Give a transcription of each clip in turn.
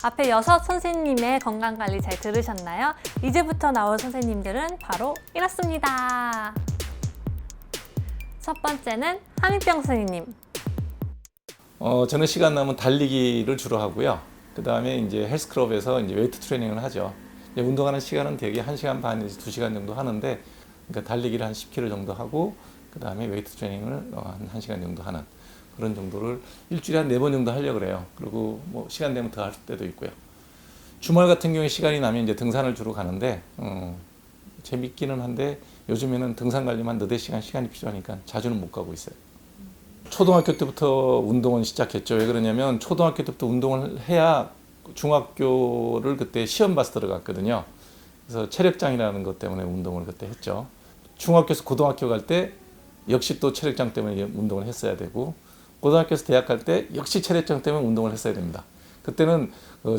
앞에 6 선생님의 건강관리 잘 들으셨나요? 이제부터 나올 선생님들은 바로 이렇습니다. 첫 번째는 함익병 선생님. 저는 시간 남으면 달리기를 주로 하고요. 그 다음에 이제 헬스클럽에서 이제 웨이트 트레이닝을 하죠. 이제 운동하는 시간은 대개 1시간 반에서 2시간 정도 하는데, 그러니까 달리기를 한 10km 정도 하고, 그 다음에 웨이트 트레이닝을 한 1시간 정도 하는 그런 정도를 일주일에 한 4번 정도 하려고 그래요. 그리고 뭐 시간 되면 더 할 때도 있고요. 주말 같은 경우에 시간이 나면 이제 등산을 주로 가는데, 재밌기는 한데 요즘에는 등산 가려면 너댓 시간이 필요하니까 자주는 못 가고 있어요. 초등학교 때부터 운동은 시작했죠. 왜 그러냐면 초등학교 때부터 운동을 해야 중학교를 그때 시험 봐서 들어갔거든요. 그래서 체력장이라는 것 때문에 운동을 그때 했죠. 중학교에서 고등학교 갈 때 역시 또 체력장 때문에 운동을 했어야 되고, 고등학교에서 대학 갈 때 역시 체력장 때문에 운동을 했어야 됩니다. 그때는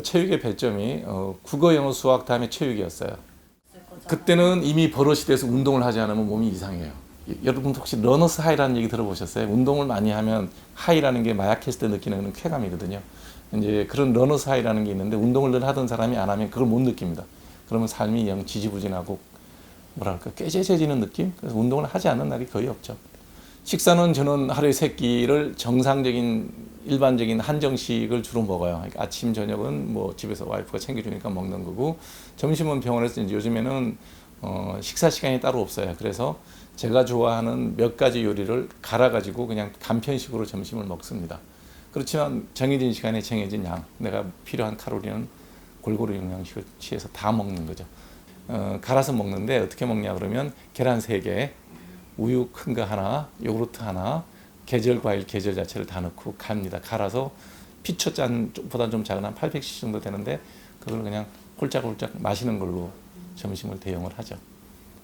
체육의 배점이 국어, 영어, 수학 다음에 체육이었어요. 그때는 이미 버릇이 돼서 운동을 하지 않으면 몸이 이상해요. 여러분 혹시 러너스 하이라는 얘기 들어보셨어요? 운동을 많이 하면 하이라는 게 마약했을 때 느끼는 쾌감이거든요. 이제 그런 러너스 하이라는 게 있는데, 운동을 늘 하던 사람이 안 하면 그걸 못 느낍니다. 그러면 삶이 영 지지부진하고 뭐랄까 꾀죄죄지는 느낌? 그래서 운동을 하지 않는 날이 거의 없죠. 식사는 저는 하루에 3끼를 정상적인 일반적인 한정식을 주로 먹어요. 그러니까 아침 저녁은 뭐 집에서 와이프가 챙겨주니까 먹는 거고, 점심은 병원에서 이제 요즘에는 식사 시간이 따로 없어요. 그래서 제가 좋아하는 몇 가지 요리를 갈아가지고 그냥 간편식으로 점심을 먹습니다. 그렇지만 정해진 시간에 정해진 양, 내가 필요한 칼로리는 골고루 영양식을 취해서 다 먹는 거죠. 갈아서 먹는데 어떻게 먹냐 그러면 계란 3개, 우유 큰 거 하나, 요구르트 하나, 계절 과일 계절 자체를 다 넣고 갑니다. 갈아서 피초잔보다 좀 작은 한 800cc 정도 되는데, 그걸 그냥 홀짝홀짝 마시는 걸로 점심을 대용을 하죠.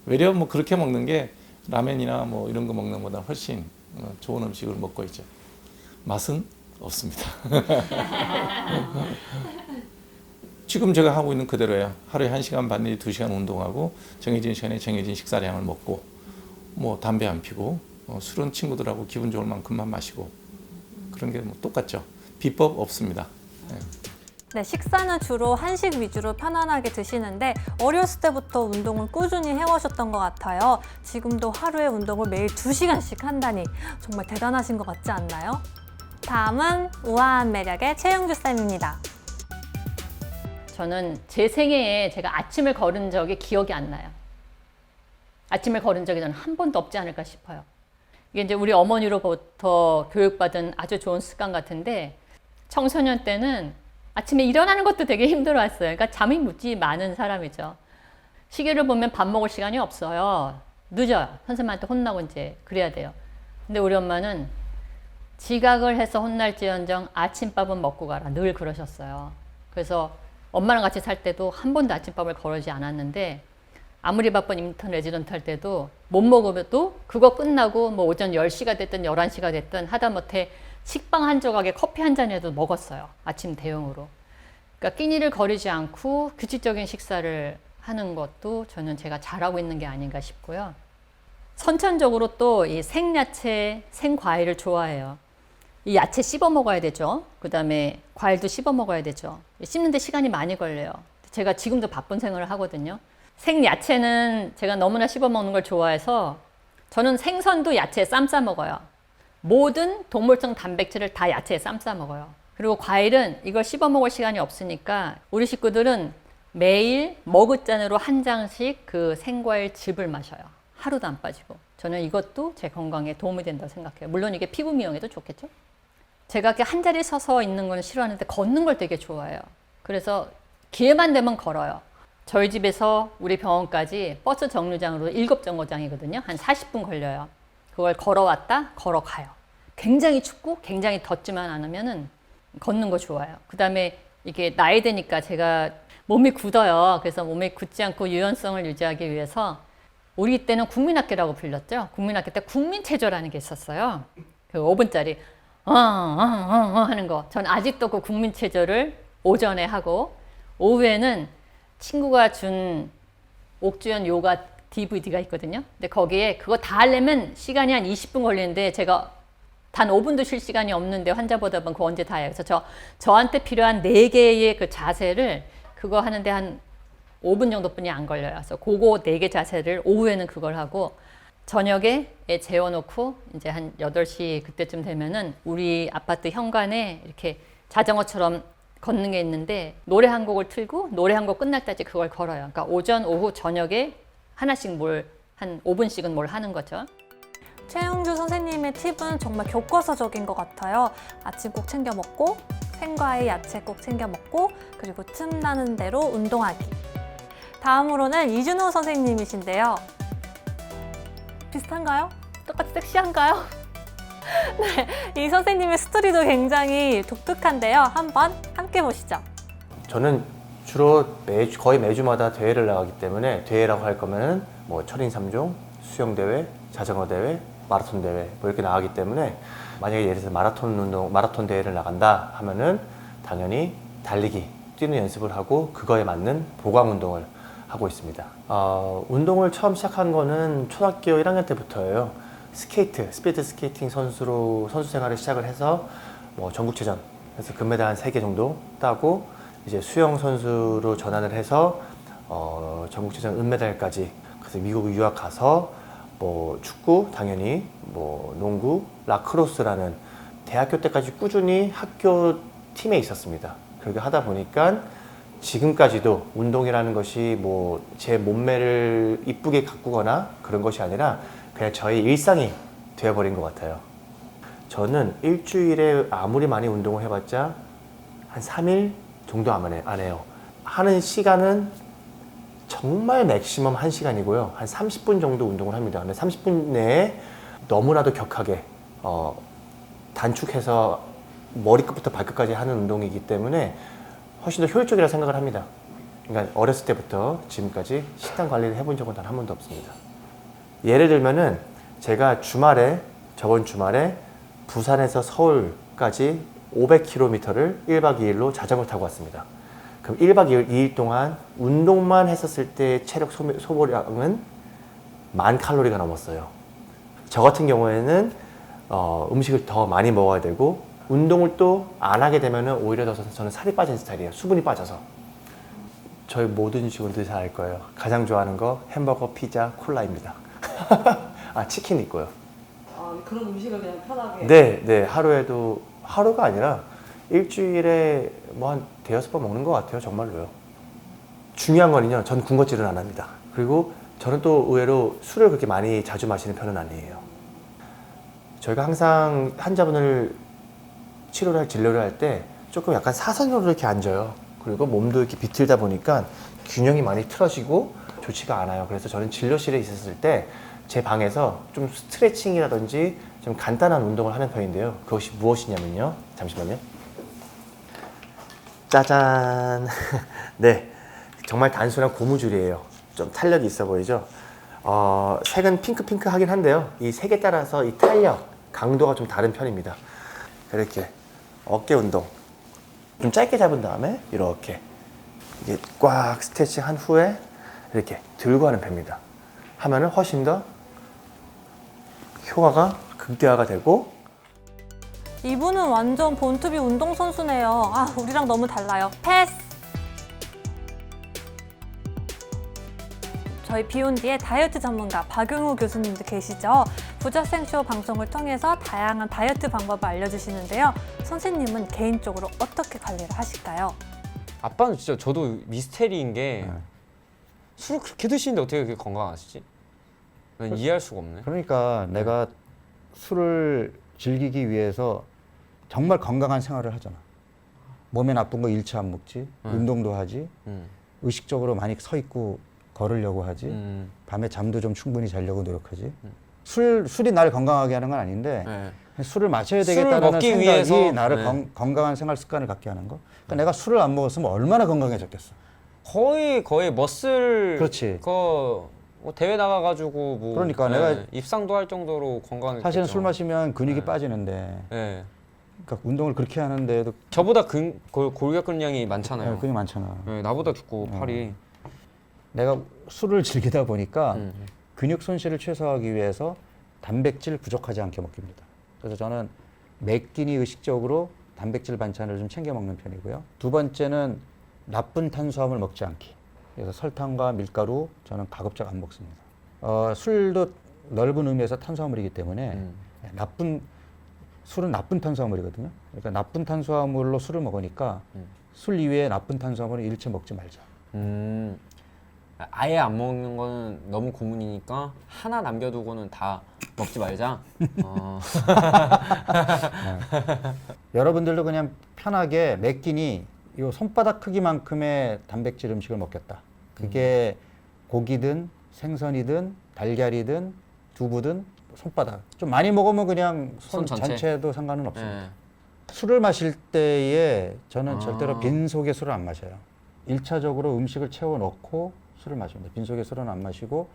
외려 뭐 그렇게 먹는 게 라면이나 뭐 이런 거 먹는 것보다 훨씬 좋은 음식을 먹고 있죠. 맛은 없습니다. 지금 제가 하고 있는 그대로예요. 하루에 1시간 반 내지 2시간 운동하고, 정해진 시간에 정해진 식사량을 먹고, 뭐 담배 안 피고, 술은 친구들하고 기분 좋을 만큼만 마시고, 그런 게 뭐 똑같죠. 비법 없습니다. 네. 네, 식사는 주로 한식 위주로 편안하게 드시는데 어렸을 때부터 운동을 꾸준히 해오셨던 것 같아요. 지금도 하루에 운동을 매일 2시간씩 한다니 정말 대단하신 것 같지 않나요? 다음은 우아한 매력의 최영주 쌤입니다. 저는 제 생애에 제가 아침을 걸은 적이 기억이 안 나요. 아침을 걸은 적이 저는 한 번도 없지 않을까 싶어요. 이게 이제 우리 어머니로부터 교육받은 아주 좋은 습관 같은데, 청소년 때는 아침에 일어나는 것도 되게 힘들어했어요. 그러니까 잠이 묻지 많은 사람이죠. 시계를 보면 밥 먹을 시간이 없어요. 늦어요. 선생님한테 혼나고 이제 그래야 돼요. 근데 우리 엄마는 지각을 해서 혼날지언정 아침밥은 먹고 가라, 늘 그러셨어요. 그래서 엄마랑 같이 살 때도 한 번도 아침밥을 거르지 않았는데, 아무리 바쁜 인턴 레지던트 할 때도 못 먹어도 그거 끝나고 뭐 오전 10시가 됐든 11시가 됐든 하다못해 식빵 한 조각에 커피 한 잔이라도 먹었어요. 아침 대용으로. 그러니까 끼니를 거르지 않고 규칙적인 식사를 하는 것도 저는 제가 잘하고 있는 게 아닌가 싶고요. 선천적으로 또 이 생야채, 생과일을 좋아해요. 이 야채 씹어 먹어야 되죠. 그 다음에 과일도 씹어 먹어야 되죠. 씹는데 시간이 많이 걸려요. 제가 지금도 바쁜 생활을 하거든요. 생야채는 제가 너무나 씹어 먹는 걸 좋아해서 저는 생선도 야채에 쌈 싸 먹어요. 모든 동물성 단백질을 다 야채에 쌈 싸 먹어요. 그리고 과일은 이걸 씹어 먹을 시간이 없으니까 우리 식구들은 매일 머그잔으로 한 장씩 그 생과일 즙을 마셔요. 하루도 안 빠지고. 저는 이것도 제 건강에 도움이 된다고 생각해요. 물론 이게 피부 미용에도 좋겠죠? 제가 이렇게 한 자리 서서 있는 건 싫어하는데 걷는 걸 되게 좋아해요. 그래서 기회만 되면 걸어요. 저희 집에서 우리 병원까지 버스 정류장으로 7정거장이거든요. 한 40분 걸려요. 그걸 걸어왔다 걸어가요. 굉장히 춥고 굉장히 덥지만 않으면은 걷는 거 좋아요. 그 다음에 이게 나이 드니까 제가 몸이 굳어요. 그래서 몸이 굳지 않고 유연성을 유지하기 위해서, 우리 때는 국민학교라고 불렸죠. 국민학교 때 국민체조라는 게 있었어요. 그 5분짜리 하는 거. 전 아직도 그 국민체조를 오전에 하고, 오후에는 친구가 준 옥주현 요가 DVD가 있거든요. 근데 거기에 그거 다 하려면 시간이 한 20분 걸리는데 제가 단 5분도 쉴 시간이 없는데 환자보다 보면 그거 언제 다 해요. 그래서 저한테 필요한 4개의 그 자세를 그거 하는데 한 5분 정도뿐이 안 걸려요. 그래서 그거 4개 자세를 오후에는 그걸 하고 저녁에 애 재워놓고 이제 한 8시 그때쯤 되면은 우리 아파트 현관에 이렇게 자전거처럼 걷는 게 있는데 노래 한 곡을 틀고 노래 한 곡 끝날 때까지 그걸 걸어요. 그러니까 오전, 오후, 저녁에 하나씩 한 5분씩은 뭘 하는 거죠. 최영주 선생님의 팁은 정말 교과서적인 것 같아요. 아침 꼭 챙겨 먹고, 생과일, 야채 꼭 챙겨 먹고, 그리고 틈나는 대로 운동하기. 다음으로는 이준호 선생님이신데요. 비슷한가요? 똑같이 섹시한가요? 네, 이 선생님의 스토리도 굉장히 독특한데요. 한번 함께 보시죠. 저는 주로 거의 매주마다 대회를 나가기 때문에 대회라고 할 거면은 뭐 철인 3종, 수영 대회, 자전거 대회, 마라톤 대회 뭐 이렇게 나가기 때문에 만약에 예를 들어서 마라톤 대회를 나간다 하면은 당연히 달리기, 뛰는 연습을 하고 그거에 맞는 보강 운동을 하고 있습니다. 운동을 처음 시작한 거는 초등학교 1학년 때부터예요. 스피드 스케이팅 선수 생활을 시작을 해서 뭐 전국체전 그래서 금메달 한 3개 정도 따고 이제 수영 선수로 전환을 해서 전국체전 은메달까지 그래서 미국 유학 가서 뭐 축구 당연히 뭐 농구 라크로스라는 대학교 때까지 꾸준히 학교 팀에 있었습니다. 그렇게 하다 보니까 지금까지도 운동이라는 것이 뭐 제 몸매를 이쁘게 가꾸거나 그런 것이 아니라 그냥 저의 일상이 되어버린 것 같아요. 저는 일주일에 아무리 많이 운동을 해봤자 한 3일 정도 안 해요. 하는 시간은 정말 맥시멈 1시간이고요. 한 30분 정도 운동을 합니다. 근데 30분 내에 너무나도 격하게 단축해서 머리끝부터 발끝까지 하는 운동이기 때문에 훨씬 더 효율적이라 생각을 합니다. 그러니까 어렸을 때부터 지금까지 식단 관리를 해본 적은 단 한 번도 없습니다. 예를 들면은 제가 저번 주말에 부산에서 서울까지 500km를 1박 2일로 자전거 타고 왔습니다. 그럼 1박 2일 동안 운동만 했었을 때 체력 소모량은 10,000칼로리가 넘었어요. 저 같은 경우에는 음식을 더 많이 먹어야 되고 운동을 또 안 하게 되면 오히려 더 저는 살이 빠지는 스타일이에요. 수분이 빠져서. 저희 모든 직원들이 잘 알 거예요. 가장 좋아하는 거 햄버거, 피자, 콜라입니다. 치킨 있고요. 그런 음식을 그냥 편하게. 네. 하루가 아니라 일주일에 뭐 한 5번 먹는 것 같아요. 정말로요. 중요한 거는요. 전 군것질은 안 합니다. 그리고 저는 또 의외로 술을 그렇게 많이 자주 마시는 편은 아니에요. 저희가 항상 환자분을 진료를 할 때 조금 약간 사선으로 이렇게 앉아요. 그리고 몸도 이렇게 비틀다 보니까 균형이 많이 틀어지고 좋지가 않아요. 그래서 저는 진료실에 있었을 때 제 방에서 좀 스트레칭이라든지 좀 간단한 운동을 하는 편인데요. 그것이 무엇이냐면요. 잠시만요. 짜잔. 네. 정말 단순한 고무줄이에요. 좀 탄력이 있어 보이죠? 색은 핑크 하긴 한데요. 이 색에 따라서 이 탄력, 강도가 좀 다른 편입니다. 이렇게 어깨 운동. 좀 짧게 잡은 다음에 이렇게 이게 꽉 스트레칭 한 후에 이렇게 들고 하는 편입니다. 하면은 훨씬 더 효과가 극대화가 되고. 이분은 완전 본투비 운동선수네요. 우리랑 너무 달라요. 패스! 저희 비욘디의 다이어트 전문가 박용우 교수님도 계시죠? 부자생쇼 방송을 통해서 다양한 다이어트 방법을 알려주시는데요. 선생님은 개인적으로 어떻게 관리를 하실까요? 아빠는 진짜 저도 미스테리인 게 술을 그렇게 드시는데 어떻게 그렇게 건강하시지? 난 이해할 수가 없네. 그러니까 내가 술을 즐기기 위해서 정말 건강한 생활을 하잖아. 몸에 나쁜 거 일체 안 먹지, 운동도 하지, 의식적으로 많이 서 있고 걸으려고 하지, 밤에 잠도 좀 충분히 자려고 노력하지. 술이 나를 건강하게 하는 건 아닌데 술을 마셔야 술을 되겠다는 먹기 생각이 위해서, 나를 건강한 생활 습관을 갖게 하는 거. 그러니까 내가 술을 안 먹었으면 얼마나 건강해졌겠어. 거의 머슬 그렇지. 뭐 대회 나가가지고 뭐 그러니까 내가 입상도 할 정도로 건강했겠죠. 사실은 술 마시면 근육이 빠지는데 네. 그러니까 운동을 그렇게 하는데도 저보다 골격근량이 많잖아요. 근육이 많잖아. 네, 나보다 두고 팔이. 내가 술을 즐기다 보니까 근육 손실을 최소화하기 위해서 단백질 부족하지 않게 먹습니다. 그래서 저는 매 끼니 의식적으로 단백질 반찬을 좀 챙겨 먹는 편이고요. 두 번째는 나쁜 탄수화물 먹지 않기. 그래서 설탕과 밀가루 저는 가급적 안 먹습니다. 술도 넓은 의미에서 탄수화물이기 때문에 술은 나쁜 탄수화물이거든요. 그러니까 나쁜 탄수화물로 술을 먹으니까 술 이외에 나쁜 탄수화물은 일체 먹지 말자. 아예 안 먹는 거는 너무 고문이니까 하나 남겨두고는 다 먹지 말자. 여러분들도 그냥 편하게 매 끼니 이 손바닥 크기만큼의 단백질 음식을 먹겠다. 그게 고기든 생선이든 달걀이든 두부든 손바닥. 좀 많이 먹으면 그냥 손 손 전체? 전체도 상관은 없습니다. 네. 술을 마실 때에 저는 절대로 빈속에 술을 안 마셔요. 1차적으로 음식을 채워 넣고 술을 마십니다. 빈속에 술은 안 마시고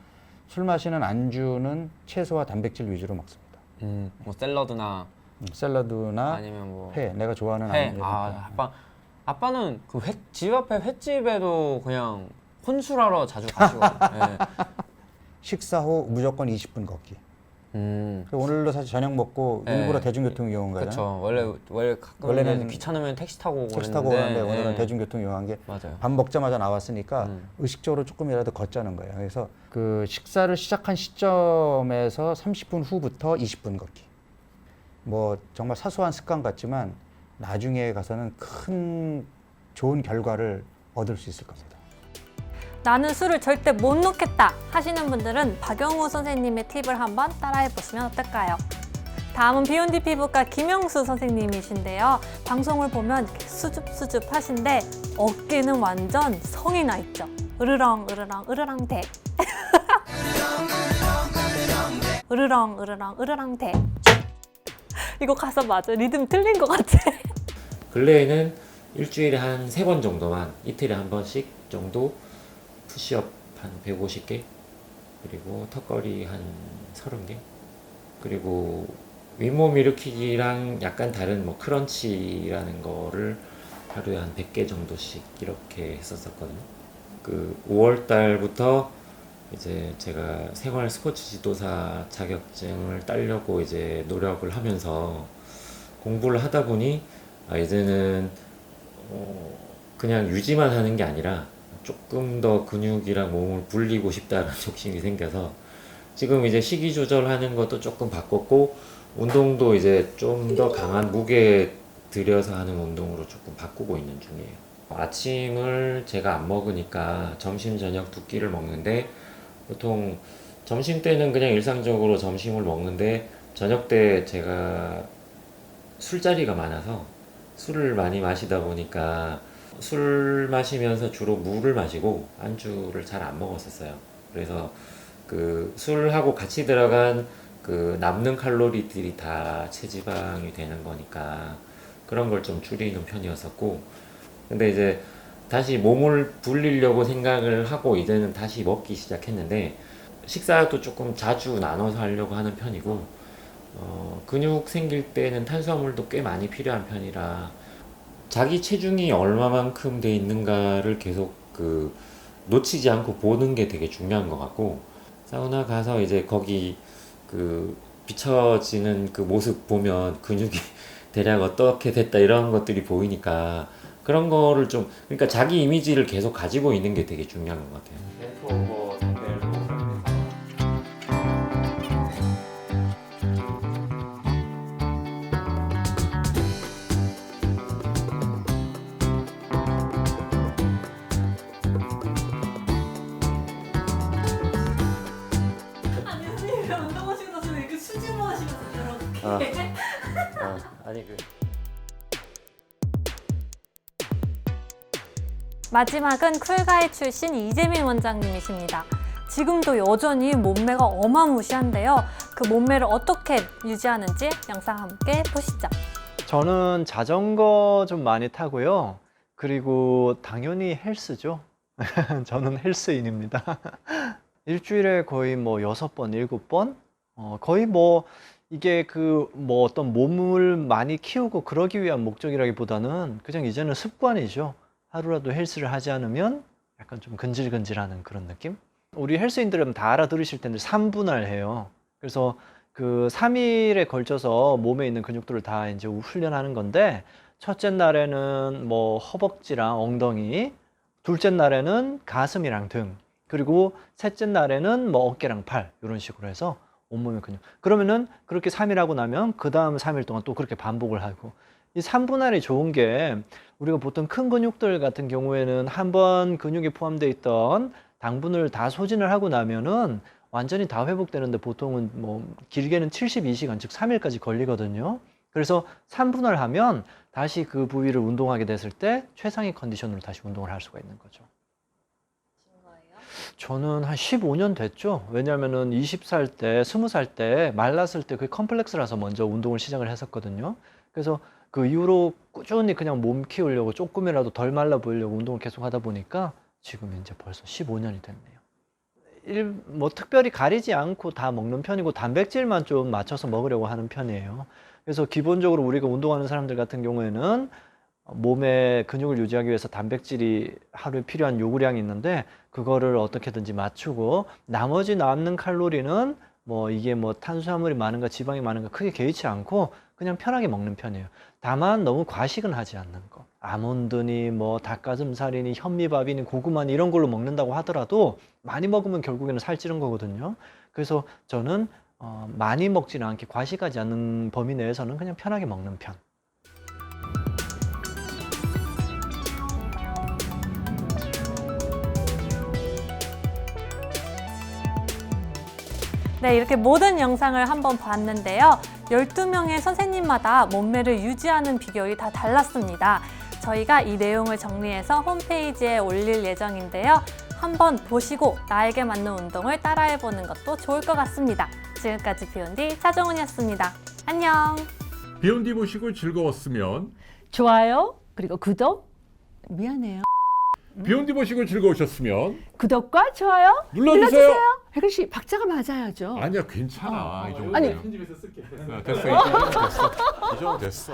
술 마시는 안주는 채소와 단백질 위주로 먹습니다. 뭐 샐러드나 샐러드나 아니면 뭐 회, 내가 좋아하는 회. 안주. 아빠는 그 집 앞에 횟집에도 그냥 혼술하러 자주 가시고. 네. 식사 후 무조건 20분 걷기. 오늘도 사실 저녁 먹고 네. 일부러 대중교통 이용한 거잖아요. 그렇죠. 원래 가끔 원래는 이제 귀찮으면 택시 타고 택시 타고 오는데 그랬는데, 오늘은 네. 대중교통 이용한 게 맞아요. 밥 먹자마자 나왔으니까 의식적으로 조금이라도 걷자는 거예요. 그래서 그 식사를 시작한 시점에서 30분 후부터 20분 걷기. 뭐 정말 사소한 습관 같지만 나중에 가서는 큰 좋은 결과를 얻을 수 있을 겁니다. 나는 술을 절대 못 놓겠다 하시는 분들은 박영호 선생님의 팁을 한번 따라해 보시면 어떨까요? 다음은 비욘디 피부과 김영수 선생님이신데요. 방송을 보면 이렇게 수줍수줍 하신데 어깨는 완전 성이 나 있죠. 으르렁 으르렁 으르렁 대. 으르렁 으르렁 으르렁 대. 이거 가사 맞아. 리듬 틀린 것 같아. 근래에는 일주일에 한 3번 정도만, 이틀에 한 번씩 정도 푸시업 한 150개, 그리고 턱걸이 한 30개, 그리고 윗몸 일으키기랑 약간 다른 뭐 크런치라는 거를 하루에 한 100개 정도씩 이렇게 했었거든요. 그 5월 달부터 이제 제가 생활 스포츠 지도사 자격증을 따려고 이제 노력을 하면서 공부를 하다 보니 이제는 그냥 유지만 하는 게 아니라 조금 더 근육이랑 몸을 불리고 싶다는 욕심이 생겨서 지금 이제 식이 조절하는 것도 조금 바꿨고 운동도 이제 좀 더 강한 무게 들여서 하는 운동으로 조금 바꾸고 있는 중이에요. 아침을 제가 안 먹으니까 점심 저녁 두 끼를 먹는데 보통 점심 때는 그냥 일상적으로 점심을 먹는데 저녁 때 제가 술자리가 많아서 술을 많이 마시다 보니까 술 마시면서 주로 물을 마시고 안주를 잘 안 먹었었어요. 그래서 그 술하고 같이 들어간 그 남는 칼로리들이 다 체지방이 되는 거니까 그런 걸 좀 줄이는 편이었었고, 근데 이제 다시 몸을 불리려고 생각을 하고 이제는 다시 먹기 시작했는데 식사도 조금 자주 나눠서 하려고 하는 편이고, 근육 생길 때는 탄수화물도 꽤 많이 필요한 편이라 자기 체중이 얼마만큼 돼 있는가를 계속 그 놓치지 않고 보는 게 되게 중요한 것 같고, 사우나 가서 이제 거기 그 비춰지는 그 모습 보면 근육이 대략 어떻게 됐다 이런 것들이 보이니까 그런 거를 좀, 그러니까 자기 이미지를 계속 가지고 있는 게 되게 중요한 것 같아요. 아니 선생님 운동하시고 나서 왜 이렇게 수줍어 하시면서 이렇게. 아니 그 마지막은 쿨가이 출신 이재민 원장님이십니다. 지금도 여전히 몸매가 어마무시한데요. 그 몸매를 어떻게 유지하는지 영상 함께 보시죠. 저는 자전거 좀 많이 타고요. 그리고 당연히 헬스죠. 저는 헬스인입니다. 일주일에 거의 뭐 6번, 7번? 거의 뭐 이게 그 뭐 어떤 몸을 많이 키우고 그러기 위한 목적이라기보다는 그냥 이제는 습관이죠. 하루라도 헬스를 하지 않으면 약간 좀 근질근질하는 그런 느낌? 우리 헬스인들은 다 알아들으실 텐데 3분할 해요. 그래서 그 3일에 걸쳐서 몸에 있는 근육들을 다 이제 훈련하는 건데 첫째 날에는 뭐 허벅지랑 엉덩이, 둘째 날에는 가슴이랑 등, 그리고 셋째 날에는 뭐 어깨랑 팔 이런 식으로 해서 온몸의 근육. 그러면은 그렇게 3일 하고 나면 그 다음 3일 동안 또 그렇게 반복을 하고 이 3분할이 좋은 게 우리가 보통 큰 근육들 같은 경우에는 한번 근육이 포함되어 있던 당분을 다 소진을 하고 나면은 완전히 다 회복되는데 보통은 뭐 길게는 72시간 즉 3일까지 걸리거든요. 그래서 3분할 하면 다시 그 부위를 운동하게 됐을 때 최상의 컨디션으로 다시 운동을 할 수가 있는 거죠. 저는 한 15년 됐죠. 왜냐하면은 20살 때, 20살 때 말랐을 때 그게 컴플렉스라서 먼저 운동을 시작을 했었거든요. 그래서 그 이후로 꾸준히 그냥 몸 키우려고 조금이라도 덜 말라 보이려고 운동을 계속 하다 보니까 지금 이제 벌써 15년이 됐네요. 뭐 특별히 가리지 않고 다 먹는 편이고 단백질만 좀 맞춰서 먹으려고 하는 편이에요. 그래서 기본적으로 우리가 운동하는 사람들 같은 경우에는 몸의 근육을 유지하기 위해서 단백질이 하루에 필요한 요구량이 있는데 그거를 어떻게든지 맞추고 나머지 남는 칼로리는 뭐 이게 뭐 탄수화물이 많은가 지방이 많은가 크게 개의치 않고 그냥 편하게 먹는 편이에요. 다만 너무 과식은 하지 않는 거. 아몬드니 뭐 닭가슴살이니 현미밥이니 고구마니 이런 걸로 먹는다고 하더라도 많이 먹으면 결국에는 살찌는 거거든요. 그래서 저는 많이 먹지는 않게 과식하지 않는 범위 내에서는 그냥 편하게 먹는 편. 네, 이렇게 모든 영상을 한번 봤는데요. 12명의 선생님마다 몸매를 유지하는 비결이 다 달랐습니다. 저희가 이 내용을 정리해서 홈페이지에 올릴 예정인데요. 한번 보시고 나에게 맞는 운동을 따라해보는 것도 좋을 것 같습니다. 지금까지 비욘디 차정은이었습니다. 안녕! 비욘디 보시고 즐거웠으면 좋아요, 그리고 구독, 미안해요. 비욘디 보시고 즐거우셨으면 구독과 좋아요 눌러주세요. 혜근 씨, 박자가 맞아야죠. 아니야, 괜찮아. 이 정도. 아니. 편집해서 쓸게. 됐어. 이 정도 됐어.